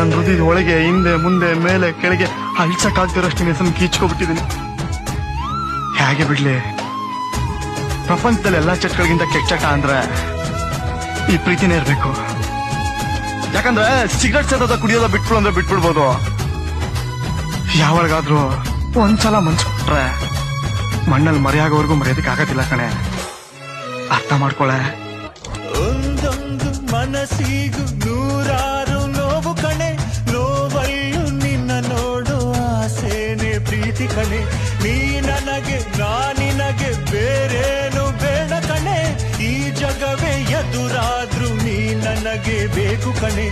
ನನ್ನ ಹೃದಯದ ಒಳಗೆ ಹಿಂದೆ ಮುಂದೆ ಮೇಲೆ ಕೆಳಗೆ ಅಳ್ಸಕ್ಕಾಗ್ತಿರೋಷ್ಟು ಹೆಸರು ಕೀಚ್ಕೊಬಿಟ್ಟಿದ್ದೀನಿ. ಹೇಗೆ ಬಿಡ್ಲಿ? ಪ್ರಪಂಚದಲ್ಲಿ ಎಲ್ಲಾ ಚಟಗಳಿಗಿಂತ ಕೆಟ್ಟ ಚಟ ಅಂದ್ರೆ ಈ ಪ್ರೀತಿನೇ ಇರ್ಬೇಕು. ಯಾಕಂದ್ರೆ ಸಿಗರೆಟ್ ಸೇದೋದ ಕುಡಿಯೋದ ಬಿಟ್ಬಿಡು ಅಂದ್ರೆ ಬಿಟ್ಬಿಡ್ಬೋದು. ಯಾವಾಗಾದ್ರೂ ಒಂದ್ಸಲ ಮನ್ಸು ಕೊಟ್ರೆ ಮಣ್ಣಲ್ಲಿ ಮರೆಯಾಗೋವರೆಗೂ ಮರೆಯೋದಕ್ಕೆ ಆಗತ್ತಿಲ್ಲ ಕಣೆ. ಅರ್ಥ ಮಾಡ್ಕೊಳೆ. ಒಂದೊಂದು ಮನಸ್ಸಿಗೂ ನೂರಾರು ನೋವು ಕಣೆ, ನೋವಲ್ಲೂ ನಿನ್ನ ನೋಡು ಆಸೆನೆ ಪ್ರೀತಿ ಕಣೆ. ನೀ ನನಗೆ ನಾನಿನಗೆ ಬೇರೇನು ಬೇಡ ಕಣೆ, ಈ ಜಗವೇ ಎದುರಾದ್ರೂ ನೀ ನನಗೆ ಬೇಕು ಕಣೆ.